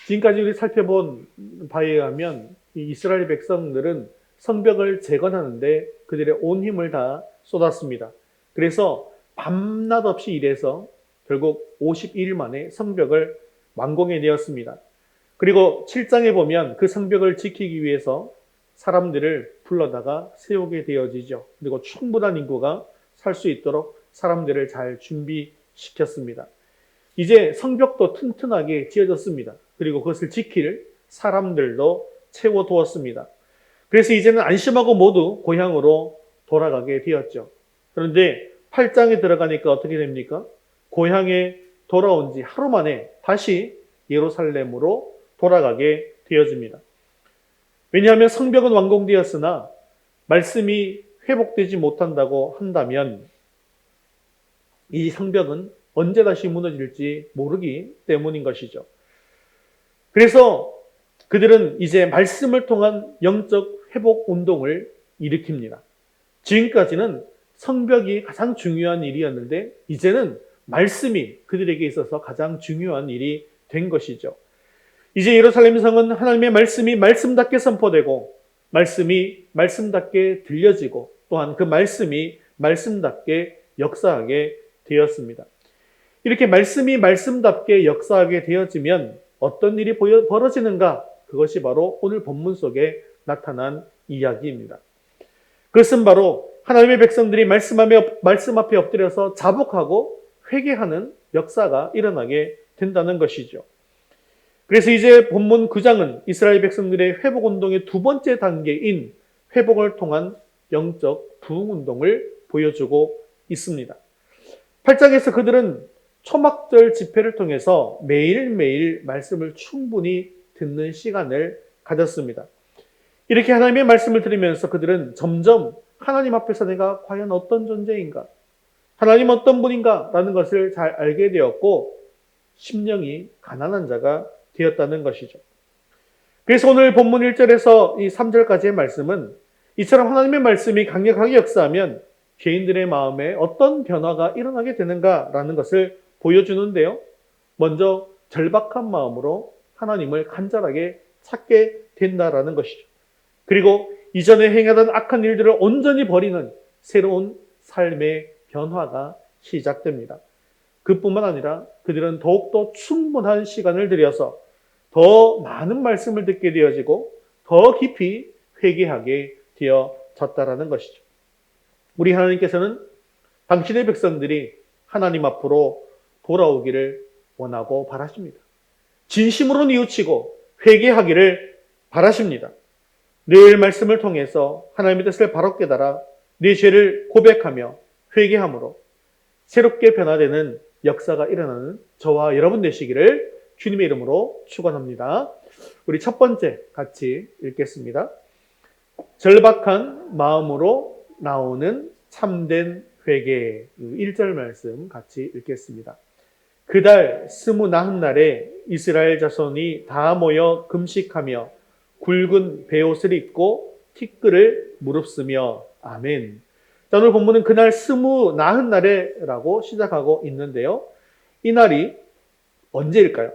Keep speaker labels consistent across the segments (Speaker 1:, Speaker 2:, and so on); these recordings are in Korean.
Speaker 1: 지금까지 우리 살펴본 바에 의하면 이 이스라엘 백성들은 성벽을 재건하는데 그들의 온 힘을 다 쏟았습니다. 그래서 밤낮 없이 일해서 결국 51일 만에 성벽을 완공해 내었습니다. 그리고 7장에 보면 그 성벽을 지키기 위해서 사람들을 불러다가 세우게 되어지죠. 그리고 충분한 인구가 살 수 있도록 사람들을 잘 준비시켰습니다. 이제 성벽도 튼튼하게 지어졌습니다. 그리고 그것을 지킬 사람들도 채워두었습니다. 그래서 이제는 안심하고 모두 고향으로 돌아가게 되었죠. 그런데 8장에 들어가니까 어떻게 됩니까? 고향에 돌아온 지 하루 만에 다시 예루살렘으로 돌아가게 되어집니다. 왜냐하면 성벽은 완공되었으나 말씀이 회복되지 못한다고 한다면 이 성벽은 언제 다시 무너질지 모르기 때문인 것이죠. 그래서 그들은 이제 말씀을 통한 영적 회복 운동을 일으킵니다. 지금까지는 성벽이 가장 중요한 일이었는데 이제는 말씀이 그들에게 있어서 가장 중요한 일이 된 것이죠. 이제 예루살렘 성은 하나님의 말씀이 말씀답게 선포되고 말씀이 말씀답게 들려지고 또한 그 말씀이 말씀답게 역사하게 되었습니다. 이렇게 말씀이 말씀답게 역사하게 되어지면 어떤 일이 벌어지는가? 그것이 바로 오늘 본문 속에 나타난 이야기입니다. 그것은 바로 하나님의 백성들이 말씀 앞에 엎드려서 자복하고 회개하는 역사가 일어나게 된다는 것이죠. 그래서 이제 본문 9장은 이스라엘 백성들의 회복 운동의 두 번째 단계인 회복을 통한 영적 부흥 운동을 보여주고 있습니다. 8장에서 그들은 초막절 집회를 통해서 매일매일 말씀을 충분히 듣는 시간을 가졌습니다. 이렇게 하나님의 말씀을 들으면서 그들은 점점 하나님 앞에서 내가 과연 어떤 존재인가? 하나님 어떤 분인가? 라는 것을 잘 알게 되었고 심령이 가난한 자가 되었다는 것이죠. 그래서 오늘 본문 1절에서 이 3절까지의 말씀은 이처럼 하나님의 말씀이 강력하게 역사하면 개인들의 마음에 어떤 변화가 일어나게 되는가라는 것을 보여주는데요. 먼저 절박한 마음으로 하나님을 간절하게 찾게 된다라는 것이죠. 그리고 이전에 행하던 악한 일들을 온전히 버리는 새로운 삶의 변화가 시작됩니다. 그뿐만 아니라 그들은 더욱더 충분한 시간을 들여서 더 많은 말씀을 듣게 되어지고 더 깊이 회개하게 되어졌다라는 것이죠. 우리 하나님께서는 당신의 백성들이 하나님 앞으로 돌아오기를 원하고 바라십니다. 진심으로 뉘우치고 회개하기를 바라십니다. 늘 말씀을 통해서 하나님의 뜻을 바로 깨달아 네 죄를 고백하며 회개함으로 새롭게 변화되는 역사가 일어나는 저와 여러분 되시기를 주님의 이름으로 축원합니다. 우리 첫 번째 같이 읽겠습니다. 절박한 마음으로 나오는 참된 회개. 1절 말씀 같이 읽겠습니다. 그달 29날에 이스라엘 자손이 다 모여 금식하며 굵은 베옷을 입고 티끌을 무릅쓰며 아멘. 자, 오늘 본문은 그날 29날에라고 시작하고 있는데요. 이 날이 언제일까요?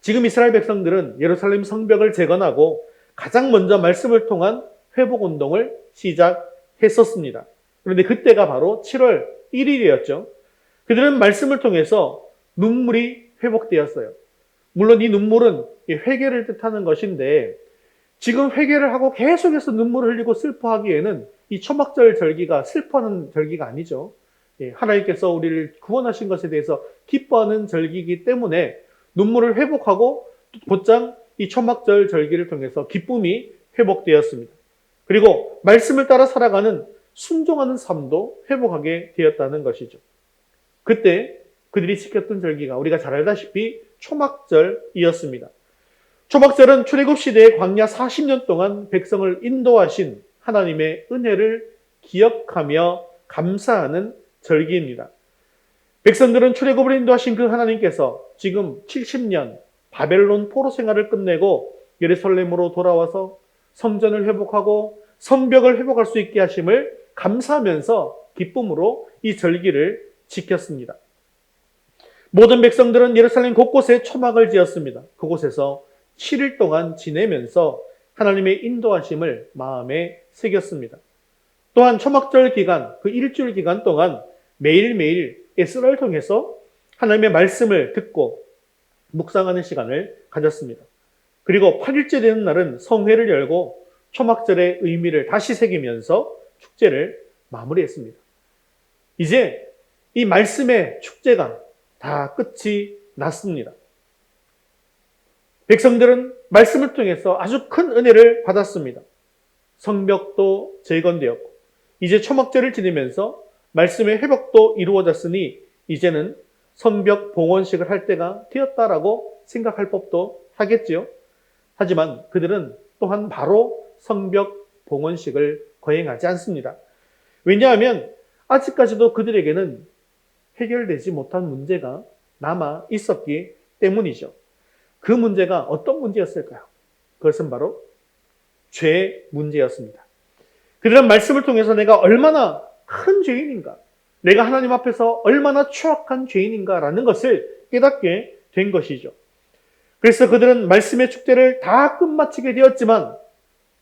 Speaker 1: 지금 이스라엘 백성들은 예루살렘 성벽을 재건하고 가장 먼저 말씀을 통한 회복 운동을 시작했었습니다. 그런데 그때가 바로 7월 1일이었죠. 그들은 말씀을 통해서 눈물이 회복되었어요. 물론 이 눈물은 회개를 뜻하는 것인데 지금 회개를 하고 계속해서 눈물을 흘리고 슬퍼하기에는 이 초막절 절기가 슬퍼하는 절기가 아니죠. 하나님께서 우리를 구원하신 것에 대해서 기뻐하는 절기이기 때문에 눈물을 회복하고 곧장 이 초막절 절기를 통해서 기쁨이 회복되었습니다. 그리고 말씀을 따라 살아가는 순종하는 삶도 회복하게 되었다는 것이죠. 그때 그들이 지켰던 절기가 우리가 잘 알다시피 초막절이었습니다. 초막절은 출애굽 시대의 광야 40년 동안 백성을 인도하신 하나님의 은혜를 기억하며 감사하는 절기입니다. 백성들은 출애굽을 인도하신 그 하나님께서 지금 70년 바벨론 포로 생활을 끝내고 예루살렘으로 돌아와서 성전을 회복하고 성벽을 회복할 수 있게 하심을 감사하면서 기쁨으로 이 절기를 지켰습니다. 모든 백성들은 예루살렘 곳곳에 초막을 지었습니다. 그곳에서 7일 동안 지내면서 하나님의 인도하심을 마음에 새겼습니다. 또한 초막절 기간, 그 일주일 기간 동안 매일매일 에스라를 통해서 하나님의 말씀을 듣고 묵상하는 시간을 가졌습니다. 그리고 8일째 되는 날은 성회를 열고 초막절의 의미를 다시 새기면서 축제를 마무리했습니다. 이제 이 말씀의 축제가 다 끝이 났습니다. 백성들은 말씀을 통해서 아주 큰 은혜를 받았습니다. 성벽도 재건되었고 이제 초막절을 지내면서 말씀의 회복도 이루어졌으니 이제는 성벽 봉헌식을 할 때가 되었다라고 생각할 법도 하겠지요. 하지만 그들은 또한 바로 성벽 봉헌식을 거행하지 않습니다. 왜냐하면 아직까지도 그들에게는 해결되지 못한 문제가 남아 있었기 때문이죠. 그 문제가 어떤 문제였을까요? 그것은 바로 죄의 문제였습니다. 그들은 말씀을 통해서 내가 얼마나 큰 죄인인가, 내가 하나님 앞에서 얼마나 추악한 죄인인가라는 것을 깨닫게 된 것이죠. 그래서 그들은 말씀의 축제를 다 끝마치게 되었지만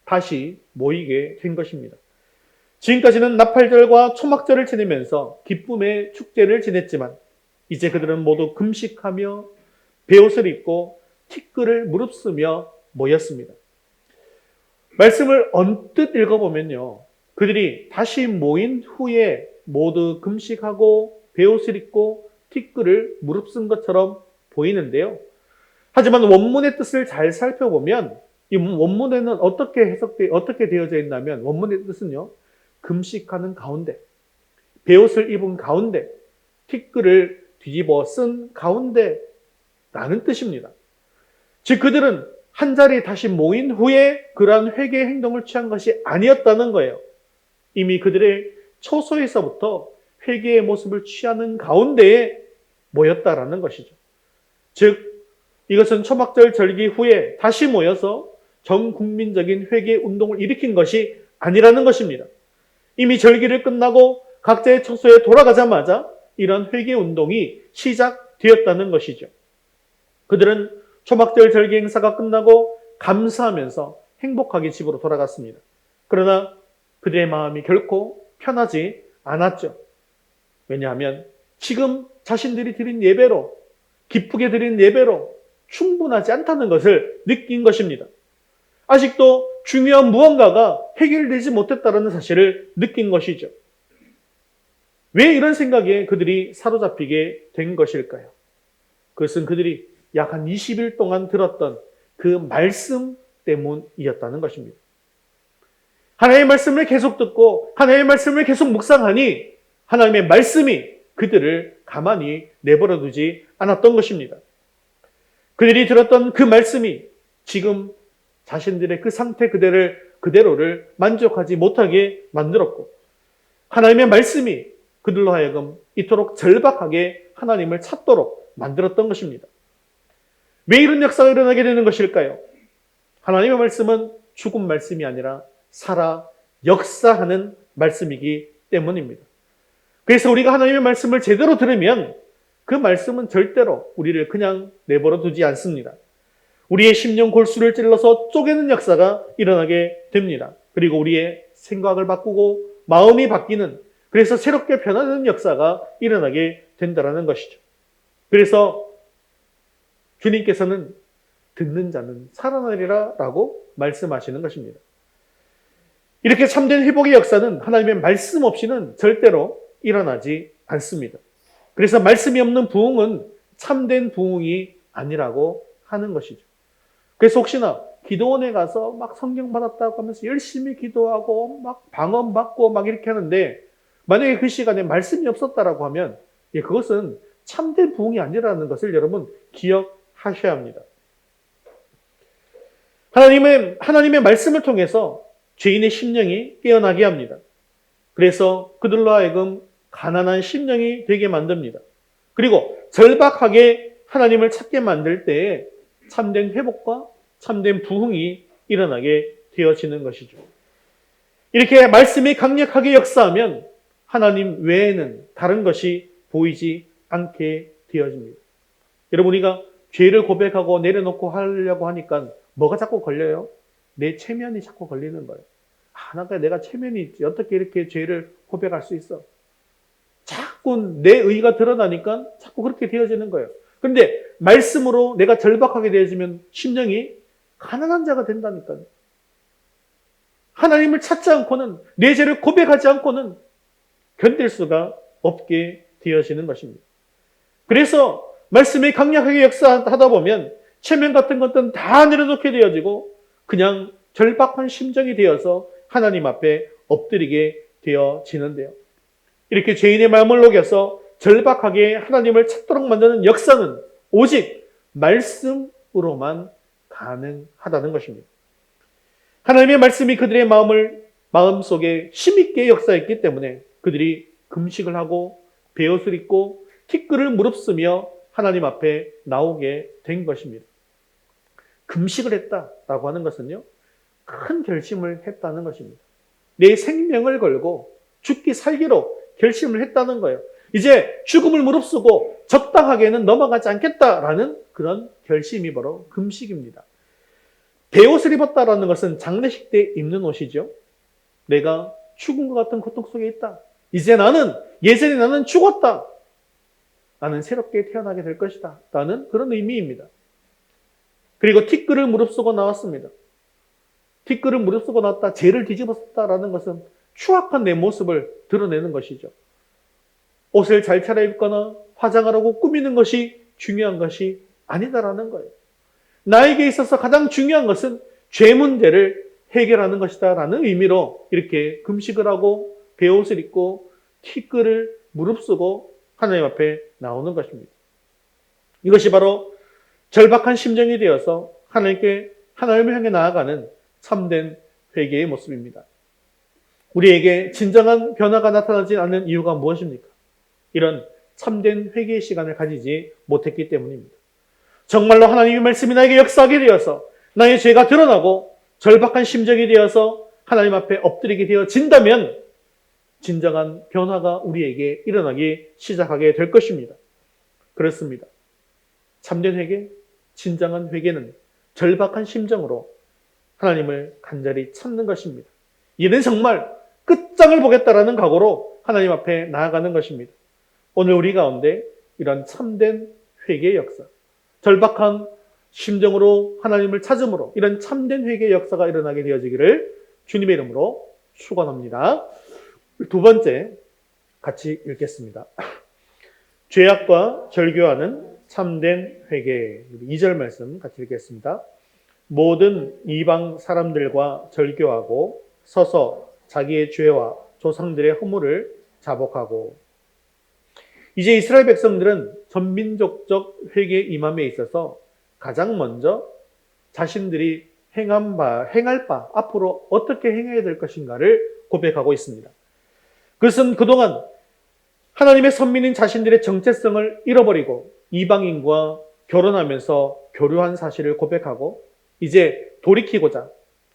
Speaker 1: 다시 모이게 된 것입니다. 지금까지는 나팔절과 초막절을 지내면서 기쁨의 축제를 지냈지만 이제 그들은 모두 금식하며 베옷을 입고 티끌을 무릅쓰며 모였습니다. 말씀을 언뜻 읽어보면요, 그들이 다시 모인 후에 모두 금식하고 베옷을 입고 티끌을 무릅쓴 것처럼 보이는데요. 하지만 원문의 뜻을 잘 살펴보면 이 원문에는 어떻게 되어져 있냐면 원문의 뜻은요, 금식하는 가운데, 베옷을 입은 가운데, 티끌을 뒤집어 쓴 가운데라는 뜻입니다. 즉 그들은 한 자리에 다시 모인 후에 그러한 회개의 행동을 취한 것이 아니었다는 거예요. 이미 그들의 초소에서부터 회개의 모습을 취하는 가운데에 모였다라는 것이죠. 즉 이것은 초막절 절기 후에 다시 모여서 전 국민적인 회개 운동을 일으킨 것이 아니라는 것입니다. 이미 절기를 끝나고 각자의 처소에 돌아가자마자 이런 회개 운동이 시작되었다는 것이죠. 그들은 초막절 절기 행사가 끝나고 감사하면서 행복하게 집으로 돌아갔습니다. 그러나 그들의 마음이 결코 편하지 않았죠. 왜냐하면 지금 자신들이 드린 예배로, 기쁘게 드린 예배로 충분하지 않다는 것을 느낀 것입니다. 아직도 중요한 무언가가 해결되지 못했다는 사실을 느낀 것이죠. 왜 이런 생각에 그들이 사로잡히게 된 것일까요? 그것은 그들이 약 한 20일 동안 들었던 그 말씀 때문이었다는 것입니다. 하나님의 말씀을 계속 듣고 하나님의 말씀을 계속 묵상하니 하나님의 말씀이 그들을 가만히 내버려 두지 않았던 것입니다. 그들이 들었던 그 말씀이 지금 자신들의 그 상태 그대로를 만족하지 못하게 만들었고 하나님의 말씀이 그들로 하여금 이토록 절박하게 하나님을 찾도록 만들었던 것입니다. 왜 이런 역사가 일어나게 되는 것일까요? 하나님의 말씀은 죽은 말씀이 아니라 살아 역사하는 말씀이기 때문입니다. 그래서 우리가 하나님의 말씀을 제대로 들으면 그 말씀은 절대로 우리를 그냥 내버려 두지 않습니다. 우리의 심령 골수를 찔러서 쪼개는 역사가 일어나게 됩니다. 그리고 우리의 생각을 바꾸고 마음이 바뀌는, 그래서 새롭게 변하는 역사가 일어나게 된다는 것이죠. 그래서 주님께서는 듣는 자는 살아나리라 라고 말씀하시는 것입니다. 이렇게 참된 회복의 역사는 하나님의 말씀 없이는 절대로 일어나지 않습니다. 그래서 말씀이 없는 부흥은 참된 부흥이 아니라고 하는 것이죠. 그래서 혹시나 기도원에 가서 막 성경 받았다고 하면서 열심히 기도하고 막 방언 받고 막 이렇게 하는데 만약에 그 시간에 말씀이 없었다라고 하면 그것은 참된 부흥이 아니라는 것을 여러분 기억하셔야 합니다. 하나님의 말씀을 통해서 죄인의 심령이 깨어나게 합니다. 그래서 그들로 하여금 가난한 심령이 되게 만듭니다. 그리고 절박하게 하나님을 찾게 만들 때에 참된 회복과 참된 부흥이 일어나게 되어지는 것이죠. 이렇게 말씀이 강력하게 역사하면 하나님 외에는 다른 것이 보이지 않게 되어집니다. 여러분, 우리가 죄를 고백하고 내려놓고 하려고 하니까 뭐가 자꾸 걸려요? 내 체면이 자꾸 걸리는 거예요. 내가 체면이 있지. 어떻게 이렇게 죄를 고백할 수 있어? 자꾸 내 의가 드러나니까 자꾸 그렇게 되어지는 거예요. 그런데 말씀으로 내가 절박하게 되어지면 심령이 가난한 자가 된다니까요. 하나님을 찾지 않고는, 내 죄를 고백하지 않고는 견딜 수가 없게 되어지는 것입니다. 그래서 말씀이 강력하게 역사하다 보면 체면 같은 것들은 다 내려놓게 되어지고 그냥 절박한 심정이 되어서 하나님 앞에 엎드리게 되어지는데요. 이렇게 죄인의 마음을 녹여서 절박하게 하나님을 찾도록 만드는 역사는 오직 말씀으로만 가능하다는 것입니다. 하나님의 말씀이 그들의 마음속에 힘있게 역사했기 때문에 그들이 금식을 하고 베옷을 입고 티끌을 무릅쓰며 하나님 앞에 나오게 된 것입니다. 금식을 했다라고 하는 것은요, 큰 결심을 했다는 것입니다. 내 생명을 걸고 죽기 살기로 결심을 했다는 거예요. 이제 죽음을 무릅쓰고 적당하게는 넘어가지 않겠다라는 그런 결심이 바로 금식입니다. 베옷을 입었다라는 것은 장례식 때 입는 옷이죠. 내가 죽은 것 같은 고통 속에 있다. 이제 예전에 나는 죽었다. 나는 새롭게 태어나게 될 것이다. 라는 그런 의미입니다. 그리고 티끌을 무릅쓰고 나왔습니다. 티끌을 무릅쓰고 나왔다, 죄를 뒤집었다라는 것은 추악한 내 모습을 드러내는 것이죠. 옷을 잘 차려입거나 화장하라고 꾸미는 것이 중요한 것이 아니다라는 거예요. 나에게 있어서 가장 중요한 것은 죄 문제를 해결하는 것이다 라는 의미로 이렇게 금식을 하고 베옷을 입고 티끌을 무릅쓰고 하나님 앞에 나오는 것입니다. 이것이 바로 절박한 심정이 되어서 하나님을 향해 나아가는 참된 회개의 모습입니다. 우리에게 진정한 변화가 나타나지 않는 이유가 무엇입니까? 이런 참된 회개의 시간을 가지지 못했기 때문입니다. 정말로 하나님의 말씀이 나에게 역사하게 되어서 나의 죄가 드러나고 절박한 심정이 되어서 하나님 앞에 엎드리게 되어진다면 진정한 변화가 우리에게 일어나기 시작하게 될 것입니다. 그렇습니다. 참된 회개, 진정한 회개는 절박한 심정으로 하나님을 간절히 찾는 것입니다. 이는 정말 끝장을 보겠다라는 각오로 하나님 앞에 나아가는 것입니다. 오늘 우리 가운데 이런 참된 회개의 역사, 절박한 심정으로 하나님을 찾음으로 이런 참된 회개의 역사가 일어나게 되어지기를 주님의 이름으로 축원합니다. 두 번째 같이 읽겠습니다. 죄악과 절교하는 참된 회개. 2절 말씀 같이 읽겠습니다. 모든 이방 사람들과 절교하고 서서 자기의 죄와 조상들의 허물을 자복하고. 이제 이스라엘 백성들은 전민족적 회개 임함에 있어서 가장 먼저 자신들이 행할 바 앞으로 어떻게 행해야 될 것인가를 고백하고 있습니다. 그것은 그동안 하나님의 선민인 자신들의 정체성을 잃어버리고 이방인과 결혼하면서 교류한 사실을 고백하고 이제 돌이키고자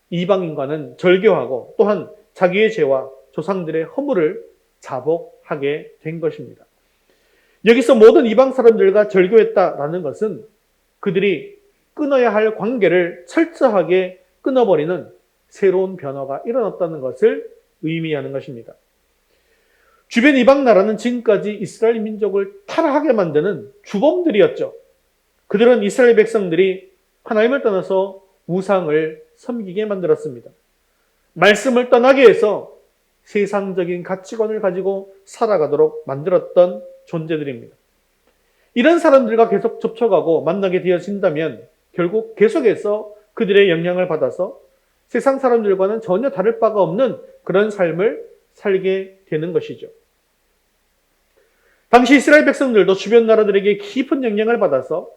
Speaker 1: 이방인과는 절교하고 또한 자기의 죄와 조상들의 허물을 자복하게 된 것입니다. 여기서 모든 이방 사람들과 절교했다라는 것은 그들이 끊어야 할 관계를 철저하게 끊어버리는 새로운 변화가 일어났다는 것을 의미하는 것입니다. 주변 이방 나라는 지금까지 이스라엘 민족을 타락하게 만드는 주범들이었죠. 그들은 이스라엘 백성들이 하나님을 떠나서 우상을 섬기게 만들었습니다. 말씀을 떠나게 해서 세상적인 가치관을 가지고 살아가도록 만들었던 존재들입니다. 이런 사람들과 계속 접촉하고 만나게 되어진다면 결국 계속해서 그들의 영향을 받아서 세상 사람들과는 전혀 다를 바가 없는 그런 삶을 살게 되는 것이죠. 당시 이스라엘 백성들도 주변 나라들에게 깊은 영향을 받아서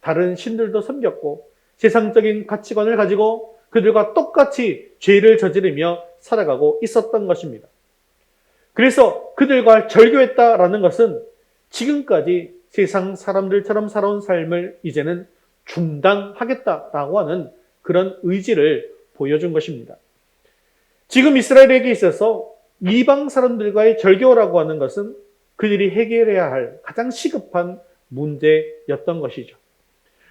Speaker 1: 다른 신들도 섬겼고 세상적인 가치관을 가지고 그들과 똑같이 죄를 저지르며 살아가고 있었던 것입니다. 그래서 그들과 절교했다라는 것은 지금까지 세상 사람들처럼 살아온 삶을 이제는 중단하겠다라고 하는 그런 의지를 보여준 것입니다. 지금 이스라엘에게 있어서 이방 사람들과의 절교라고 하는 것은 그들이 해결해야 할 가장 시급한 문제였던 것이죠.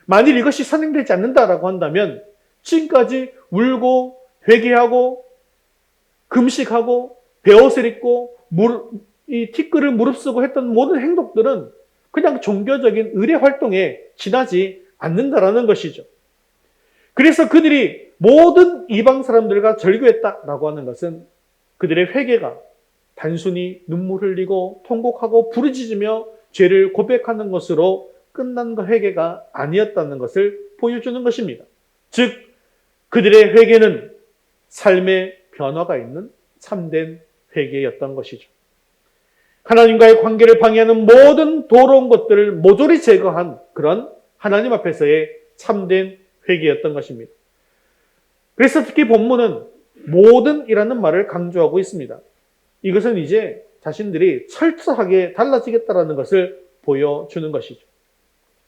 Speaker 1: 만일 이것이 선행되지 않는다라고 한다면 지금까지 울고 회개하고 금식하고 베옷을 입고 이 티끌을 무릅쓰고 했던 모든 행동들은 그냥 종교적인 의례 활동에 지나지 않는다라는 것이죠. 그래서 그들이 모든 이방 사람들과 절교했다라고 하는 것은 그들의 회개가 단순히 눈물 흘리고 통곡하고 부르짖으며 죄를 고백하는 것으로 끝난 그 회개가 아니었다는 것을 보여주는 것입니다. 즉 그들의 회개는 삶의 변화가 있는 참된 회개였던 것이죠. 하나님과의 관계를 방해하는 모든 더러운 것들을 모조리 제거한 그런 하나님 앞에서의 참된 회개였던 것입니다. 그래서 특히 본문은 모든이라는 말을 강조하고 있습니다. 이것은 이제 자신들이 철저하게 달라지겠다라는 것을 보여주는 것이죠.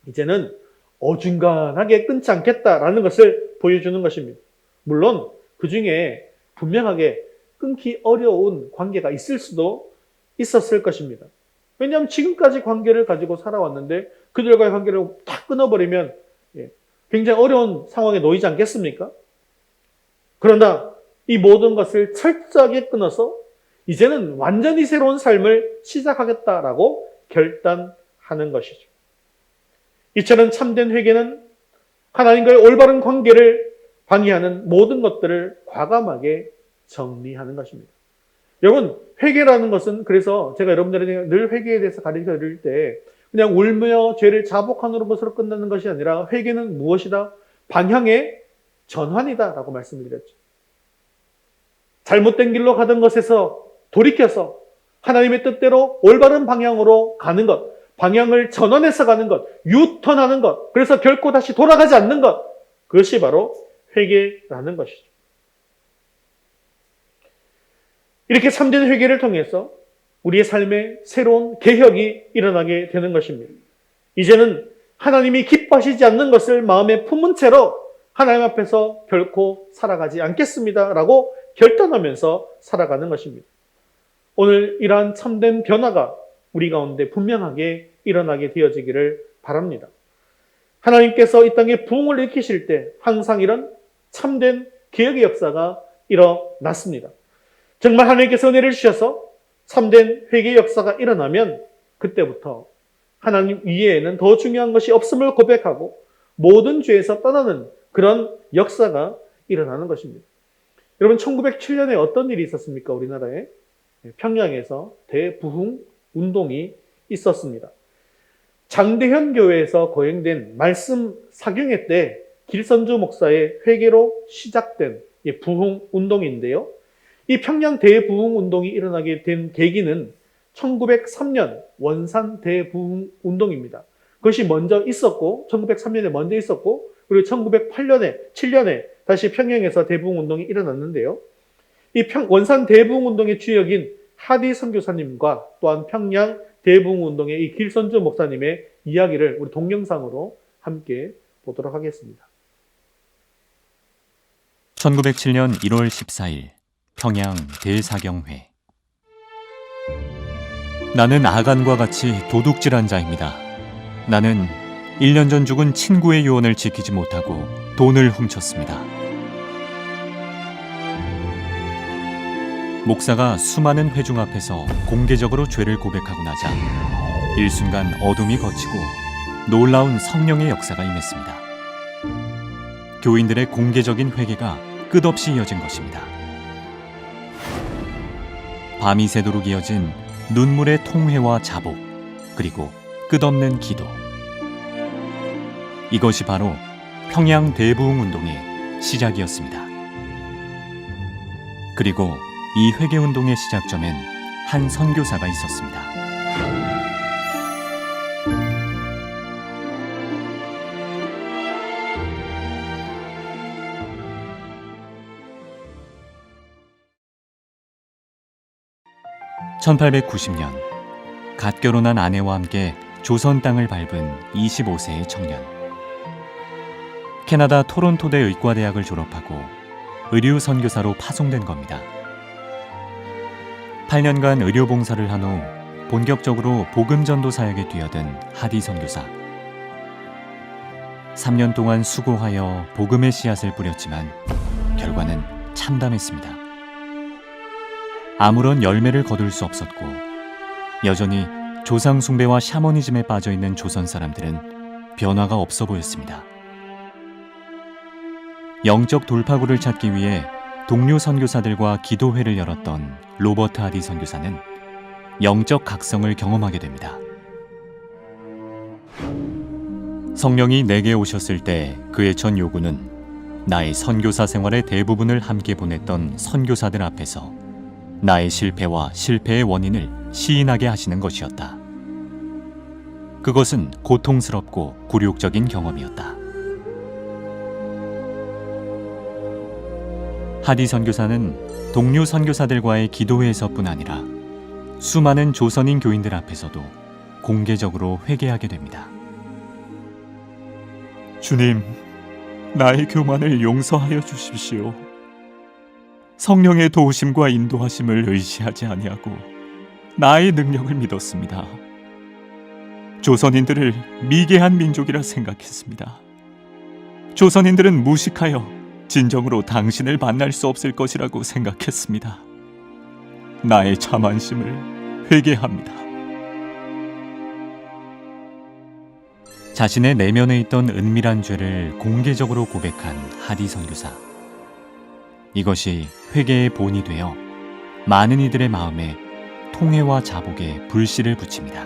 Speaker 1: 이제는 어중간하게 끊지 않겠다라는 것을 보여주는 것입니다. 물론 그 중에 분명하게 끊기 어려운 관계가 있을 수도 있었을 것입니다. 왜냐하면 지금까지 관계를 가지고 살아왔는데 그들과의 관계를 딱 끊어버리면 굉장히 어려운 상황에 놓이지 않겠습니까? 그러나 이 모든 것을 철저하게 끊어서 이제는 완전히 새로운 삶을 시작하겠다라고 결단하는 것이죠. 이처럼 참된 회개는 하나님과의 올바른 관계를 방해하는 모든 것들을 과감하게 정리하는 것입니다. 여러분, 회개라는 것은 그래서 제가 여러분들에게 늘 회개에 대해서 가르쳐 드릴 때 그냥 울며 죄를 자복하는 것으로 끝나는 것이 아니라 회개는 무엇이다? 방향의 전환이다 라고 말씀을 드렸죠. 잘못된 길로 가던 것에서 돌이켜서 하나님의 뜻대로 올바른 방향으로 가는 것, 방향을 전환해서 가는 것, 유턴하는 것, 그래서 결코 다시 돌아가지 않는 것, 그것이 바로 회개라는 것이죠. 이렇게 참된 회개를 통해서 우리의 삶에 새로운 개혁이 일어나게 되는 것입니다. 이제는 하나님이 기뻐하시지 않는 것을 마음에 품은 채로 하나님 앞에서 결코 살아가지 않겠습니다라고 결단하면서 살아가는 것입니다. 오늘 이러한 참된 변화가 우리 가운데 분명하게 일어나게 되어지기를 바랍니다. 하나님께서 이 땅에 부흥을 일으키실 때 항상 이런 참된 개혁의 역사가 일어났습니다. 정말 하나님께서 은혜를 주셔서 참된 회개의 역사가 일어나면 그때부터 하나님 이외에는 더 중요한 것이 없음을 고백하고 모든 죄에서 떠나는 그런 역사가 일어나는 것입니다. 여러분 1907년에 어떤 일이 있었습니까? 우리나라에 평양에서 대부흥 운동이 있었습니다. 장대현 교회에서 거행된 말씀 사경회 때 길선주 목사의 회개로 시작된 부흥 운동인데요. 이 평양 대부흥 운동이 일어나게 된 계기는 1903년 원산 대부흥 운동입니다. 그것이 먼저 있었고 1903년에 먼저 있었고 그리고 1908년에 7년에 다시 평양에서 대부흥 운동이 일어났는데요. 이 원산 대부흥 운동의 주역인 하디 선교사님과 또한 평양 대부흥 운동의 이 길선주 목사님의 이야기를 우리 동영상으로 함께 보도록 하겠습니다.
Speaker 2: 1907년 1월 14일 평양 대사경회. 나는 아간과 같이 도둑질한 자입니다. 나는 1년 전 죽은 친구의 유언을 지키지 못하고 돈을 훔쳤습니다. 목사가 수많은 회중 앞에서 공개적으로 죄를 고백하고 나자 일순간 어둠이 걷히고 놀라운 성령의 역사가 임했습니다. 교인들의 공개적인 회개가 끝없이 이어진 것입니다. 밤이 새도록 이어진 눈물의 통회와 자복, 그리고 끝없는 기도. 이것이 바로 평양 대부흥 운동의 시작이었습니다. 그리고 이 회개 운동의 시작점엔 한 선교사가 있었습니다. (1890년) 갓 결혼한 아내와 함께 조선 땅을 밟은 25세의 청년. 캐나다 토론토대 의과대학을 졸업하고 의류 선교사로 파송된 겁니다. 8년간 의료 봉사를 한 후 본격적으로 복음 전도 사역에 뛰어든 하디 선교사. 3년 동안 수고하여 복음의 씨앗을 뿌렸지만 결과는 참담했습니다. 아무런 열매를 거둘 수 없었고 여전히 조상 숭배와 샤머니즘에 빠져 있는 조선 사람들은 변화가 없어 보였습니다. 영적 돌파구를 찾기 위해 동료 선교사들과 기도회를 열었던 로버트 하디 선교사는 영적 각성을 경험하게 됩니다. 성령이 내게 오셨을 때 그의 첫 요구는 나의 선교사 생활의 대부분을 함께 보냈던 선교사들 앞에서 나의 실패와 실패의 원인을 시인하게 하시는 것이었다. 그것은 고통스럽고 굴욕적인 경험이었다. 하디 선교사는 동료 선교사들과의 기도회에서뿐 아니라 수많은 조선인 교인들 앞에서도 공개적으로 회개하게 됩니다. 주님, 나의 교만을 용서하여 주십시오. 성령의 도우심과 인도하심을 의지하지 아니하고 나의 능력을 믿었습니다. 조선인들을 미개한 민족이라 생각했습니다. 조선인들은 무식하여 진정으로 당신을 만날 수 없을 것이라고 생각했습니다. 나의 자만심을 회개합니다. 자신의 내면에 있던 은밀한 죄를 공개적으로 고백한 하디 선교사. 이것이 회개의 본이 되어 많은 이들의 마음에 통회와 자복의 불씨를 붙입니다.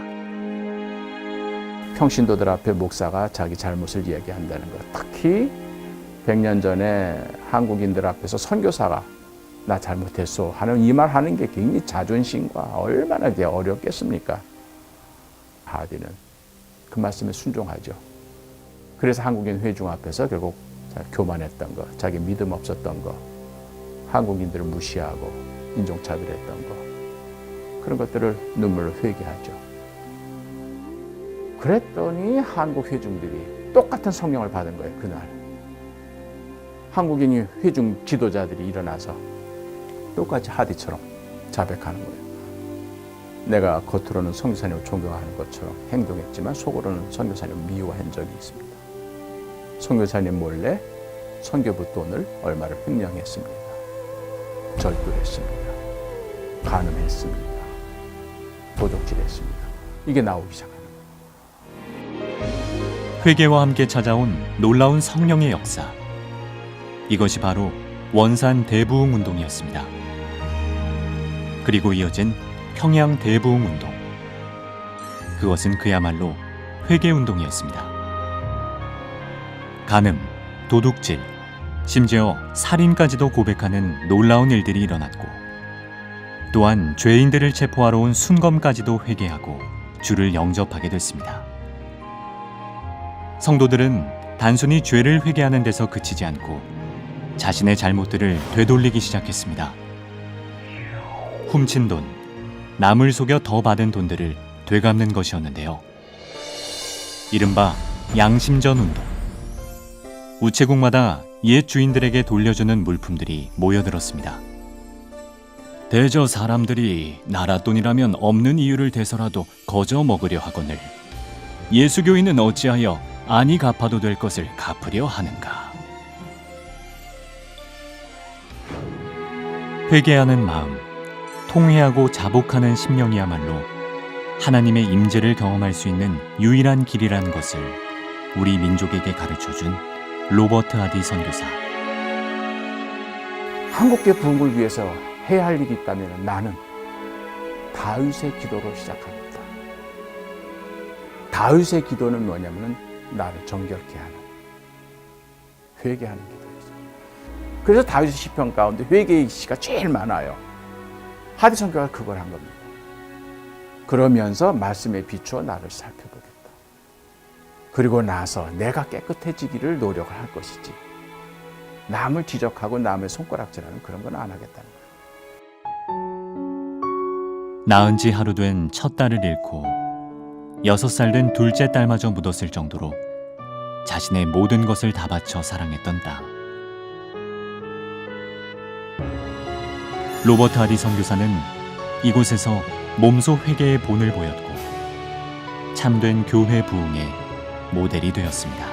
Speaker 3: 평신도들 앞에 목사가 자기 잘못을 이야기한다는 것. 특히 100년 전에 한국인들 앞에서 선교사가 나 잘못했어 하는 이 말 하는 게 굉장히 자존심과 얼마나 어렵겠습니까? 하디는 그 말씀에 순종하죠. 그래서 한국인 회중 앞에서 결국 교만했던 거, 자기 믿음 없었던 거, 한국인들을 무시하고 인종차별했던 거, 그런 것들을 눈물로 회개하죠. 그랬더니 한국 회중들이 똑같은 성령을 받은 거예요. 그날 한국인이 회중 지도자들이 일어나서 똑같이 하디처럼 자백하는 거예요. 내가 겉으로는 선교사님을 존경하는 것처럼 행동했지만 속으로는 선교사님을 미워한 적이 있습니다. 선교사님 몰래 선교부 돈을 얼마를 횡령했습니다. 절도했습니다. 간음했습니다. 도적질했습니다. 이게 나오기 시작합니다.
Speaker 2: 회개와 함께 찾아온 놀라운 성령의 역사. 이것이 바로 원산 대부흥 운동이었습니다. 그리고 이어진 평양 대부흥 운동. 그것은 그야말로 회개 운동이었습니다. 간음, 도둑질, 심지어 살인까지도 고백하는 놀라운 일들이 일어났고, 또한 죄인들을 체포하러 온 순검까지도 회개하고 주를 영접하게 됐습니다. 성도들은 단순히 죄를 회개하는 데서 그치지 않고 자신의 잘못들을 되돌리기 시작했습니다. 훔친 돈, 남을 속여 더 받은 돈들을 되갚는 것이었는데요. 이른바 양심전 운동. 우체국마다 옛 주인들에게 돌려주는 물품들이 모여들었습니다. 대저 사람들이 나라 돈이라면 없는 이유를 대서라도 거저 먹으려 하거늘 예수교인은 어찌하여 아니 갚아도 될 것을 갚으려 하는가. 회개하는 마음, 통회하고 자복하는 심령이야말로 하나님의 임재를 경험할 수 있는 유일한 길이라는 것을 우리 민족에게 가르쳐준 로버트 하디 선교사.
Speaker 3: 한국계 부흥을 위해서 해야 할 일이 있다면 나는 다윗의 기도로 시작합니다. 다윗의 기도는 뭐냐면 나를 정결케 하는, 회개하는 기도였어요. 그래서 다윗의 시편 가운데 회개의 시가 제일 많아요. 하디 선교가 그걸 한 겁니다. 그러면서 말씀에 비추어 나를 살펴보겠다. 그리고 나서 내가 깨끗해지기를 노력을 할 것이지 남을 지적하고 남의 손가락질하는 그런 건 안 하겠다는 거예요.
Speaker 2: 낳은 지 하루 된 첫 딸을 잃고 6살 된 둘째 딸마저 묻었을 정도로 자신의 모든 것을 다 바쳐 사랑했던 땅. 로버트 하디 선교사는 이곳에서 몸소 회개의 본을 보였고 참된 교회 부흥의 모델이 되었습니다.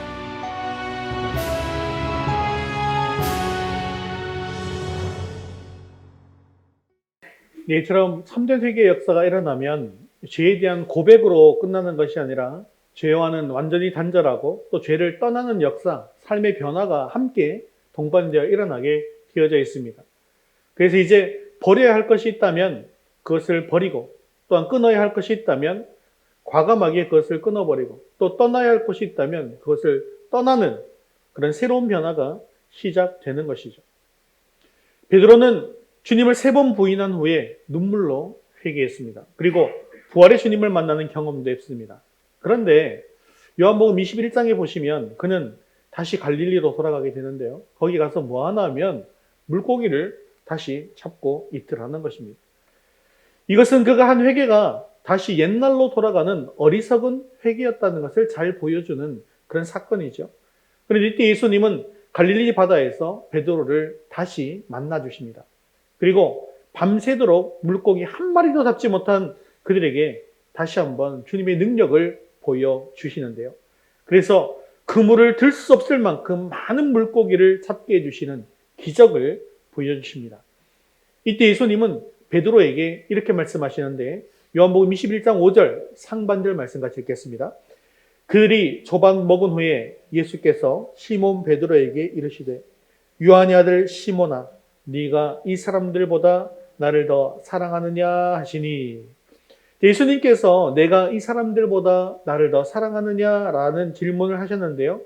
Speaker 1: 네, 이처럼 참된 회개의 역사가 일어나면 죄에 대한 고백으로 끝나는 것이 아니라 죄와는 완전히 단절하고 또 죄를 떠나는 역사, 삶의 변화가 함께 동반되어 일어나게 되어져 있습니다. 그래서 이제 버려야 할 것이 있다면 그것을 버리고 또한 끊어야 할 것이 있다면 과감하게 그것을 끊어버리고 또 떠나야 할 것이 있다면 그것을 떠나는 그런 새로운 변화가 시작되는 것이죠. 베드로는 주님을 3번 부인한 후에 눈물로 회개했습니다. 그리고 부활의 주님을 만나는 경험도 했습니다. 그런데 요한복음 21장에 보시면 그는 다시 갈릴리로 돌아가게 되는데요. 거기 가서 뭐 하나 하면 물고기를 다시 잡고 이틀하는 것입니다. 이것은 그가 한 회개가 다시 옛날로 돌아가는 어리석은 회개였다는 것을 잘 보여주는 그런 사건이죠. 그런데 이때 예수님은 갈릴리 바다에서 베드로를 다시 만나 주십니다. 그리고 밤새도록 물고기 한 마리도 잡지 못한 그들에게 다시 한번 주님의 능력을 보여주시는데요. 그래서 그물을 들 수 없을 만큼 많은 물고기를 잡게 해주시는 기적을 보여주십니다. 이때 예수님은 베드로에게 이렇게 말씀하시는데 요한복음 21장 5절 상반절 말씀 같이 읽겠습니다. 그들이 조반 먹은 후에 예수께서 시몬 베드로에게 이르시되 요한의 아들 시몬아 네가 이 사람들보다 나를 더 사랑하느냐 하시니 예수님께서 내가 이 사람들보다 나를 더 사랑하느냐라는 질문을 하셨는데요.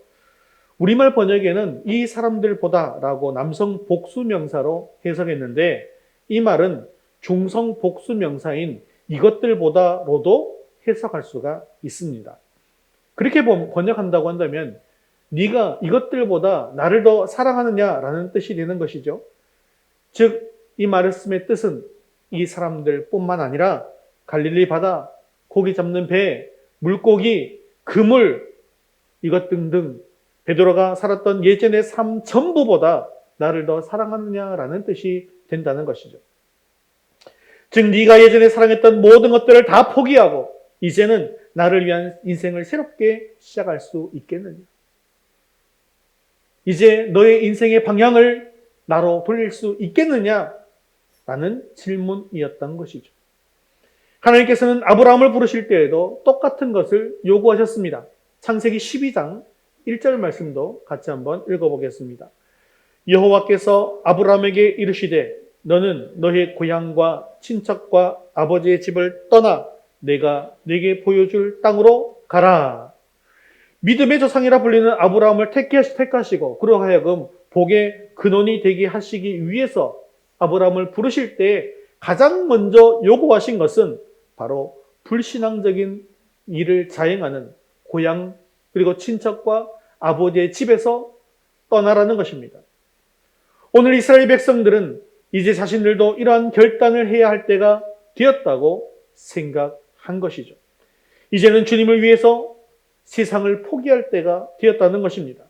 Speaker 1: 우리말 번역에는 이 사람들보다라고 남성 복수명사로 해석했는데 이 말은 중성 복수명사인 이것들보다로도 해석할 수가 있습니다. 그렇게 번역한다고 한다면 네가 이것들보다 나를 더 사랑하느냐라는 뜻이 되는 것이죠. 즉 이 말씀의 뜻은 이 사람들뿐만 아니라 갈릴리 바다, 고기 잡는 배, 물고기, 그물 이것 등등 베드로가 살았던 예전의 삶 전부보다 나를 더 사랑하느냐라는 뜻이 된다는 것이죠. 즉 네가 예전에 사랑했던 모든 것들을 다 포기하고 이제는 나를 위한 인생을 새롭게 시작할 수 있겠느냐. 이제 너의 인생의 방향을 나로 돌릴 수 있겠느냐라는 질문이었던 것이죠. 하나님께서는 아브라함을 부르실 때에도 똑같은 것을 요구하셨습니다. 창세기 12장 1절 말씀도 같이 한번 읽어보겠습니다. 여호와께서 아브라함에게 이르시되 너는 너의 고향과 친척과 아버지의 집을 떠나 내가 네게 보여줄 땅으로 가라. 믿음의 조상이라 불리는 아브라함을 택하시고 그로 하여금 복의 근원이 되게 하시기 위해서 아브라함을 부르실 때 가장 먼저 요구하신 것은 바로 불신앙적인 일을 자행하는 고향 그리고 친척과 아버지의 집에서 떠나라는 것입니다. 오늘 이스라엘 백성들은 이제 자신들도 이러한 결단을 해야 할 때가 되었다고 생각한 것이죠. 이제는 주님을 위해서 세상을 포기할 때가 되었다는 것입니다.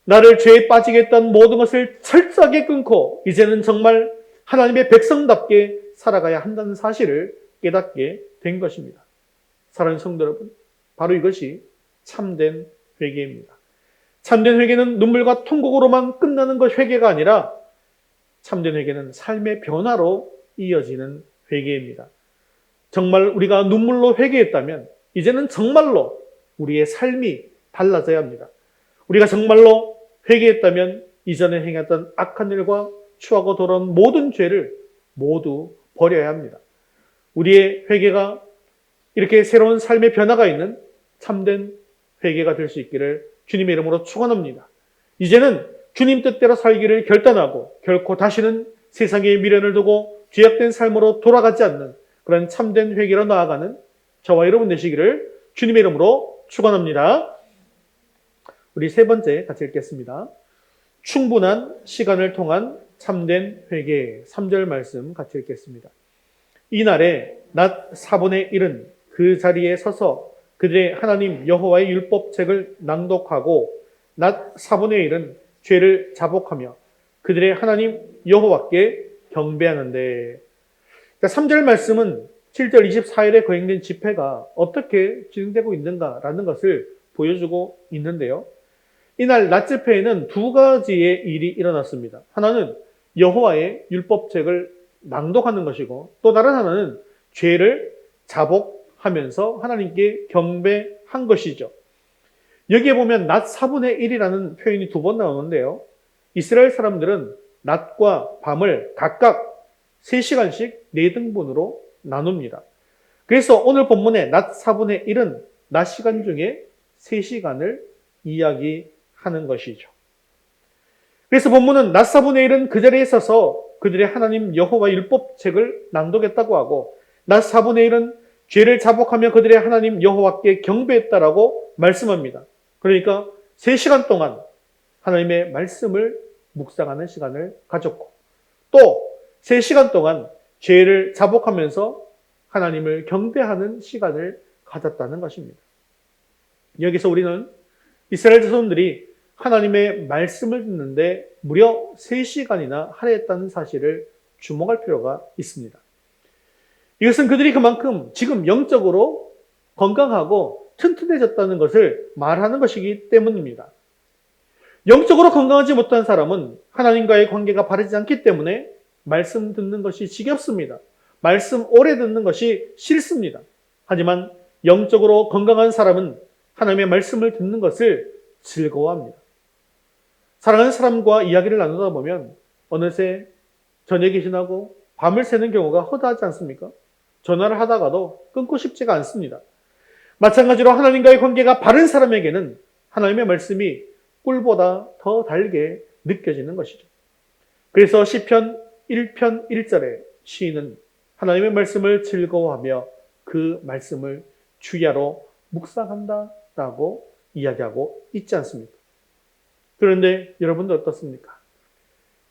Speaker 1: 나를 죄에 빠지게 했던 모든 것을 철저하게 끊고 이제는 정말 하나님의 백성답게 살아가야 한다는 사실을 깨닫게 된 것입니다. 사랑하는 성도 여러분, 바로 이것이 참된 회개입니다. 참된 회개는 눈물과 통곡으로만 끝나는 것 회개가 아니라 참된 회개는 삶의 변화로 이어지는 회개입니다. 정말 우리가 눈물로 회개했다면 이제는 정말로 우리의 삶이 달라져야 합니다. 우리가 정말로 회개했다면 이전에 행했던 악한 일과 추하고 돌아온 모든 죄를 모두 버려야 합니다. 우리의 회개가 이렇게 새로운 삶의 변화가 있는 참된 회개가 될 수 있기를 주님의 이름으로 축원합니다. 이제는 주님 뜻대로 살기를 결단하고 결코 다시는 세상의 미련을 두고 죄악된 삶으로 돌아가지 않는 그런 참된 회개로 나아가는 저와 여러분 되시기를 주님의 이름으로 축원합니다. 우리 세 번째 같이 읽겠습니다. 충분한 시간을 통한 참된 회개 3절 말씀 같이 읽겠습니다. 이날에 낮 4분의 1은 그 자리에 서서 그들의 하나님 여호와의 율법책을 낭독하고 낮 4분의 1은 죄를 자복하며 그들의 하나님 여호와께 경배하는데 3절 말씀은 7절 24일에 거행된 집회가 어떻게 진행되고 있는가라는 것을 보여주고 있는데요. 이날 낮 집회에는 두 가지의 일이 일어났습니다. 하나는 여호와의 율법책을 낭독하는 것이고 또 다른 하나는 죄를 자복하면서 하나님께 경배한 것이죠. 여기에 보면 낮 4분의 1이라는 표현이 두 번 나오는데요. 이스라엘 사람들은 낮과 밤을 각각 3시간씩 4등분으로 나눕니다. 그래서 오늘 본문의 낮 4분의 1은 낮 시간 중에 3시간을 이야기하는 것이죠. 그래서 본문은 낮 4분의 1은 그 자리에 서서 그들의 하나님 여호와 율법책을 낭독했다고 하고 낮 4분의 1은 죄를 자복하며 그들의 하나님 여호와께 경배했다라고 말씀합니다. 그러니까 3시간 동안 하나님의 말씀을 묵상하는 시간을 가졌고 또 3시간 동안 죄를 자복하면서 하나님을 경배하는 시간을 가졌다는 것입니다. 여기서 우리는 이스라엘 자손들이 하나님의 말씀을 듣는데 무려 3시간이나 할애했다는 사실을 주목할 필요가 있습니다. 이것은 그들이 그만큼 지금 영적으로 건강하고 튼튼해졌다는 것을 말하는 것이기 때문입니다. 영적으로 건강하지 못한 사람은 하나님과의 관계가 바르지 않기 때문에 말씀 듣는 것이 지겹습니다. 말씀 오래 듣는 것이 싫습니다. 하지만 영적으로 건강한 사람은 하나님의 말씀을 듣는 것을 즐거워합니다. 사랑하는 사람과 이야기를 나누다 보면 어느새 저녁이 지나고 밤을 새는 경우가 허다하지 않습니까? 전화를 하다가도 끊고 싶지가 않습니다. 마찬가지로 하나님과의 관계가 바른 사람에게는 하나님의 말씀이 꿀보다 더 달게 느껴지는 것이죠. 그래서 시편 1편 1절에 시인은 하나님의 말씀을 즐거워하며 그 말씀을 주야로 묵상한다라고 이야기하고 있지 않습니까? 그런데 여러분들 어떻습니까?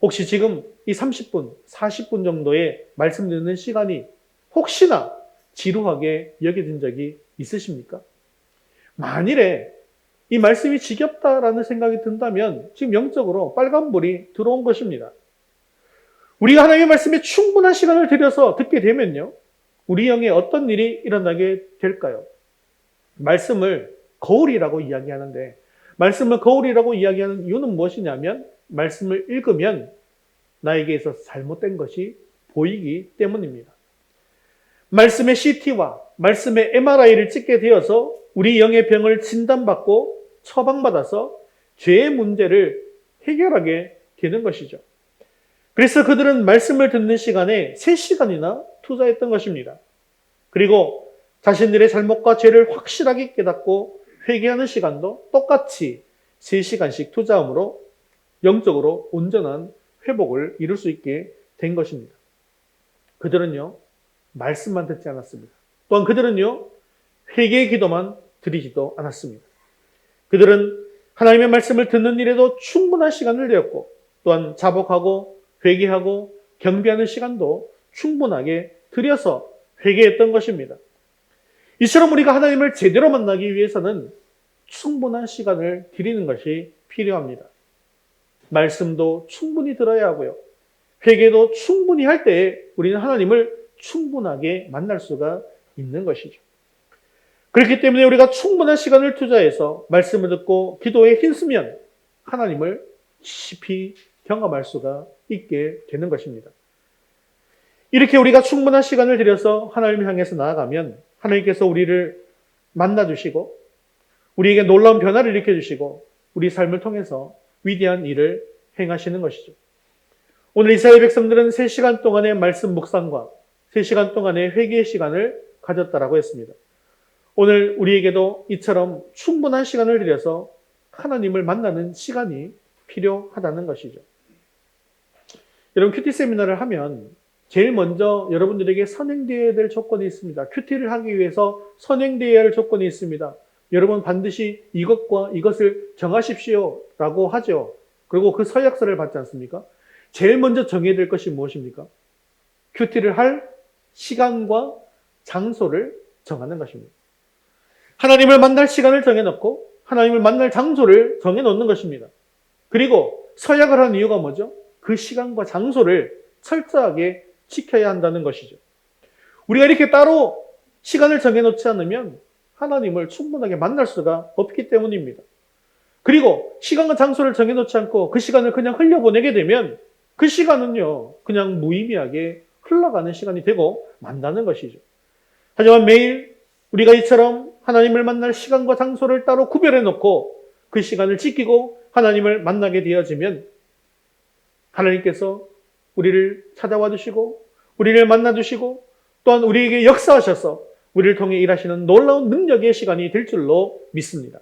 Speaker 1: 혹시 지금 이 30분, 40분 정도의 말씀 듣는 시간이 혹시나 지루하게 여겨진 적이 있으십니까? 만일에 이 말씀이 지겹다라는 생각이 든다면 지금 영적으로 빨간불이 들어온 것입니다. 우리가 하나님의 말씀에 충분한 시간을 들여서 듣게 되면요. 우리 영에 어떤 일이 일어나게 될까요? 말씀을 거울이라고 이야기하는데 말씀을 거울이라고 이야기하는 이유는 무엇이냐면 말씀을 읽으면 나에게 있어서 잘못된 것이 보이기 때문입니다. 말씀의 CT와 말씀의 MRI를 찍게 되어서 우리 영의 병을 진단받고 처방받아서 죄의 문제를 해결하게 되는 것이죠. 그래서 그들은 말씀을 듣는 시간에 3시간이나 투자했던 것입니다. 그리고 자신들의 잘못과 죄를 확실하게 깨닫고 회개하는 시간도 똑같이 3시간씩 투자함으로 영적으로 온전한 회복을 이룰 수 있게 된 것입니다. 그들은요, 말씀만 듣지 않았습니다. 또한 그들은요, 회개의 기도만 드리지도 않았습니다. 그들은 하나님의 말씀을 듣는 일에도 충분한 시간을 내었고 또한 자복하고 회개하고 경배하는 시간도 충분하게 들여서 회개했던 것입니다. 이처럼 우리가 하나님을 제대로 만나기 위해서는 충분한 시간을 드리는 것이 필요합니다. 말씀도 충분히 들어야 하고요. 회개도 충분히 할 때에 우리는 하나님을 충분하게 만날 수가 있는 것이죠. 그렇기 때문에 우리가 충분한 시간을 투자해서 말씀을 듣고 기도에 힘쓰면 하나님을 깊이 경험할 수가 있게 되는 것입니다. 이렇게 우리가 충분한 시간을 들여서 하나님을 향해서 나아가면 하나님께서 우리를 만나주시고 우리에게 놀라운 변화를 일으켜주시고 우리 삶을 통해서 위대한 일을 행하시는 것이죠. 오늘 이스라엘 백성들은 3시간 동안의 말씀 묵상과 3시간 동안의 회개의 시간을 가졌다라고 했습니다. 오늘 우리에게도 이처럼 충분한 시간을 들여서 하나님을 만나는 시간이 필요하다는 것이죠. 여러분 큐티 세미나를 하면 제일 먼저 여러분들에게 선행되어야 될 조건이 있습니다. 큐티를 하기 위해서 선행되어야 할 조건이 있습니다. 여러분 반드시 이것과 이것을 정하십시오 라고 하죠. 그리고 그 서약서를 받지 않습니까? 제일 먼저 정해야 될 것이 무엇입니까? 큐티를 할 시간과 장소를 정하는 것입니다. 하나님을 만날 시간을 정해놓고 하나님을 만날 장소를 정해놓는 것입니다. 그리고 서약을 한 이유가 뭐죠? 그 시간과 장소를 철저하게 지켜야 한다는 것이죠. 우리가 이렇게 따로 시간을 정해놓지 않으면 하나님을 충분하게 만날 수가 없기 때문입니다. 그리고 시간과 장소를 정해놓지 않고 그 시간을 그냥 흘려보내게 되면 그 시간은요, 그냥 무의미하게 흘러가는 시간이 되고 만다는 것이죠. 하지만 매일 우리가 이처럼 하나님을 만날 시간과 장소를 따로 구별해 놓고 그 시간을 지키고 하나님을 만나게 되어지면 하나님께서 우리를 찾아와 주시고 우리를 만나 주시고 또한 우리에게 역사하셔서 우리를 통해 일하시는 놀라운 능력의 시간이 될 줄로 믿습니다.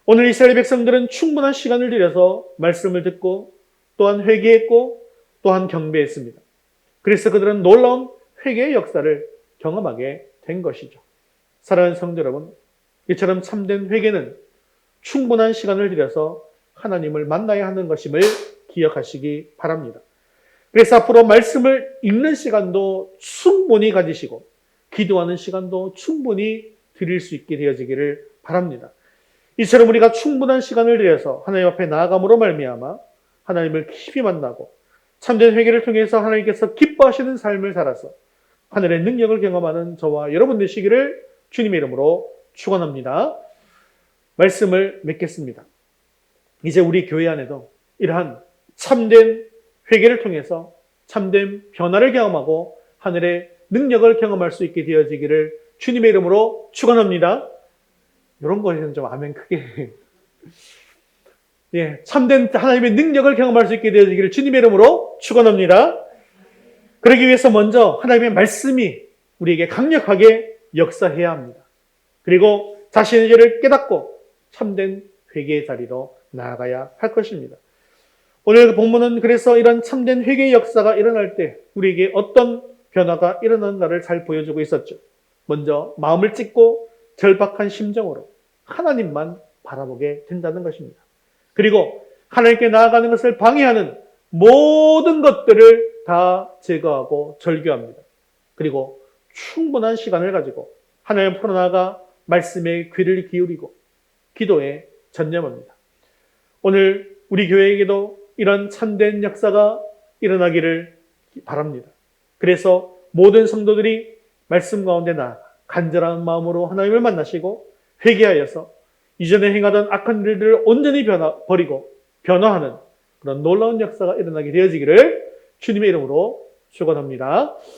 Speaker 1: 오늘 이스라엘 백성들은 충분한 시간을 들여서 말씀을 듣고 또한 회개했고 또한 경배했습니다. 그래서 그들은 놀라운 회개의 역사를 경험하게 된 것이죠. 사랑하는 성도 여러분, 이처럼 참된 회개는 충분한 시간을 들여서 하나님을 만나야 하는 것임을 기억하시기 바랍니다. 그래서 앞으로 말씀을 읽는 시간도 충분히 가지시고 기도하는 시간도 충분히 드릴 수 있게 되어지기를 바랍니다. 이처럼 우리가 충분한 시간을 들여서 하나님 앞에 나아감으로 말미암아 하나님을 깊이 만나고 참된 회개를 통해서 하나님께서 기뻐하시는 삶을 살아서 하늘의 능력을 경험하는 저와 여러분 되시기를 주님의 이름으로 축원합니다. 말씀을 맺겠습니다. 이제 우리 교회 안에도 이러한 참된 회개를 통해서 참된 변화를 경험하고 하늘의 능력을 경험할 수 있게 되어지기를 주님의 이름으로 축원합니다. 이런 거에는 좀 아멘 크게. 예, 참된 하나님의 능력을 경험할 수 있게 되어지기를 주님의 이름으로 축원합니다. 그러기 위해서 먼저 하나님의 말씀이 우리에게 강력하게 역사해야 합니다. 그리고 자신의 죄를 깨닫고 참된 회개의 자리로 나아가야 할 것입니다. 오늘 본문은 그래서 이런 참된 회개의 역사가 일어날 때 우리에게 어떤 변화가 일어나는가를 잘 보여주고 있었죠. 먼저 마음을 찢고 절박한 심정으로 하나님만 바라보게 된다는 것입니다. 그리고 하나님께 나아가는 것을 방해하는 모든 것들을 다 제거하고 절교합니다. 그리고 충분한 시간을 가지고 하나님 앞으로 나아가 말씀에 귀를 기울이고 기도에 전념합니다. 오늘 우리 교회에게도 이런 참된 역사가 일어나기를 바랍니다. 그래서 모든 성도들이 말씀 가운데 나아가 간절한 마음으로 하나님을 만나시고 회개하여서 이전에 행하던 악한 일들을 온전히 버리고 변화하는 그런 놀라운 역사가 일어나게 되어지기를 주님의 이름으로 축원합니다.